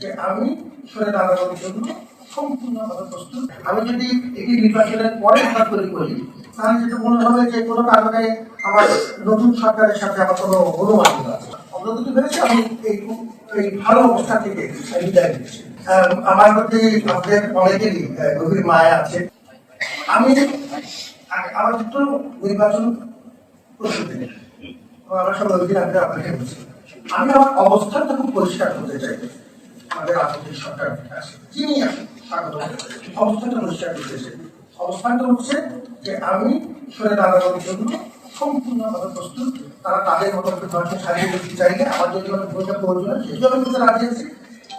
যে আমি সরে দাঁড়ানোর জন্য সম্পূর্ণভাবে প্রস্তুত। আমি যদি এটি নির্বাচনের পরে হঠাৎ করে করি তাহলে যেটা মনে হবে যে কোনো কারণে আমার নতুন সরকারের সাথে আমার কোনো অনুমানিত আছে। অগ্রগতি হয়েছে, আমি এই ভালো অবস্থা থেকে বিদায় নিচ্ছি। আমার প্রতি আপনাদের অনেকেরই গভীর মায়া আছে। আমি আমার একটু নির্বাচন প্রস্তুতি নেই, আমরা সব অভিযোগ আপনাকে বলছি। আমি আমার অবস্থানটা খুব পরিষ্কার করতে চাই। আমাদের রাজনৈতিক সরকার আছে, যিনি আসেন স্বাগত, অবস্থানটা পরিষ্কার করতে চাই। অবস্থানটা হচ্ছে যে আমি সরে দাঁড়ানোর জন্য সম্পূর্ণভাবে প্রস্তুত। তারা তাদের মতো নির্বাচন সাজিয়ে করতে চাইলে আমার যদি ভূমিকা প্রয়োজন সেটিও আমি করতে রাজি আছি,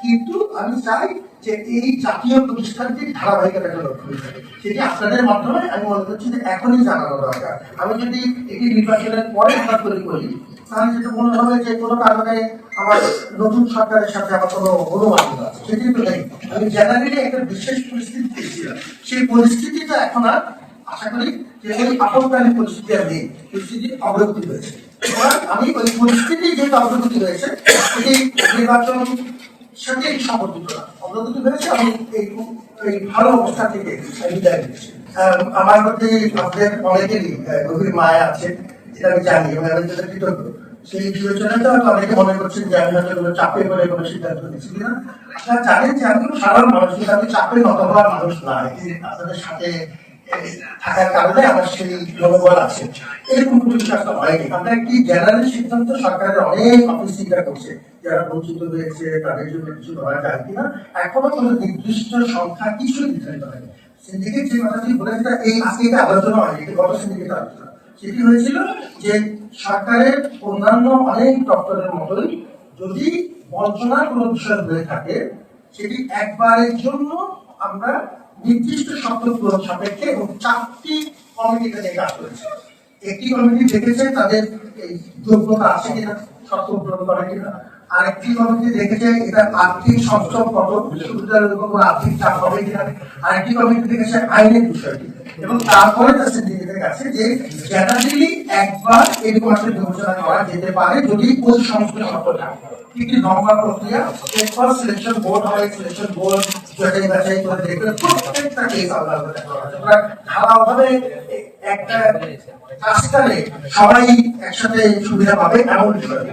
কিন্তু আমি চাই যে এই জাতীয় প্রতিষ্ঠানটির ধারাবাহিকতাকে লক্ষ্য করে সেটি আপনাদের মাধ্যমে আমি মনে করছি যে এখনই জানানো দরকার। আমি যদি এটি নির্বাচনের পরে হঠাৎ করে করি তাহলে যেটা মনে হবে যে কোনো কারণে আমার নতুন সরকারের সাথে আমার কোনো অনুমানিত আছে, সেটি তো নেই। আমি জেনারেলি একটা বিশেষ পরিস্থিতি পেয়েছিলাম, সেই পরিস্থিতিটা এখন আর আশা করি যে ওই আপদকালীন পরিস্থিতি আর নেই, পরিস্থিতি অগ্রগতি হয়েছে। আমি ওই পরিস্থিতি যেহেতু অগ্রগতি হয়েছে সেটি নির্বাচন সাথে সম্পর্কিত না, অগ্রগতি হয়েছে, আমি এই ভালো অবস্থা থেকে বিদায় নিচ্ছি। আমার প্রতি আপনাদের অনেকেরই গভীর মায়া আছে, এটা আমি জানি এবং আমি যেটা কৃতজ্ঞ। সেই বিবেচনাটা হয়তো অনেকে মনে করছেন যে আমি হয়তো কোনো চাপে করে কোনো সিদ্ধান্ত নিচ্ছি কিনা। আপনারা জানেন যে আমি কোনো সাধারণ মানুষ, কিন্তু আমি চাপে নত হওয়ার মানুষ না। আপনাদের সাথে থাকার কারণে আমার সেই মনোবল আছে, এরকম কোনো বিশ্বাস হয়নি। আমরা একটি জেনারেল সিদ্ধান্ত সরকারের অনেক অফিস চিন্তা করছে যারা বঞ্চিত হয়েছে তাদের জন্য কিছু ধরা যায় কিনা, এখনো কোনো নির্দিষ্ট সংখ্যা কিছুই নির্ধারিত হয়নি। সিন্ডিকেট যে কথাটি বলেছে এই আজকে এটা আলোচনা হয়নি, এটা গত সিন্ডিকেট আলোচনা। সেটি হয়েছিল যে সরকারের অন্যান্য অনেক দপ্তরের মতোই যদি বঞ্চনার কোনো বিষয় হয়ে থাকে সেটি একবারের জন্য আমরা নির্দিষ্ট শর্ত পূরণ সাপেক্ষে এবং 4টি কমিটিকে নিয়ে কাজ করেছে। একটি কমিটি দেখেছে তাদের এই যোগ্যতা আছে কিনা, শর্ত পূরণ করে কিনা। আরেকটি কমিটি দেখেছে এটা আর্থিক সংস্থান কত, বিশ্ববিদ্যালয়ের উপর আর্থিক চাপ হবে কিনা। আরেকটি কমিটি দেখেছে আইনের বিষয়টি, এবং তারপরে তার সিন্ডিকেটের কাছে যে জেনারেলি একবার এরকম একটা বিবেচনা করা যেতে পারে যদি ওই সমস্ত শর্ত থাকে। একটি লম্বা প্রক্রিয়া, এরপর সিলেকশন বোর্ড হয়, সিলেকশন বোর্ড যাচাই বাছাই করে দেখবে প্রত্যেকটা কেস আলাদা করা। ধারাভাবে একটা কাজটারে সবাই একসাথে সুবিধা পাবে এমন বিষয়।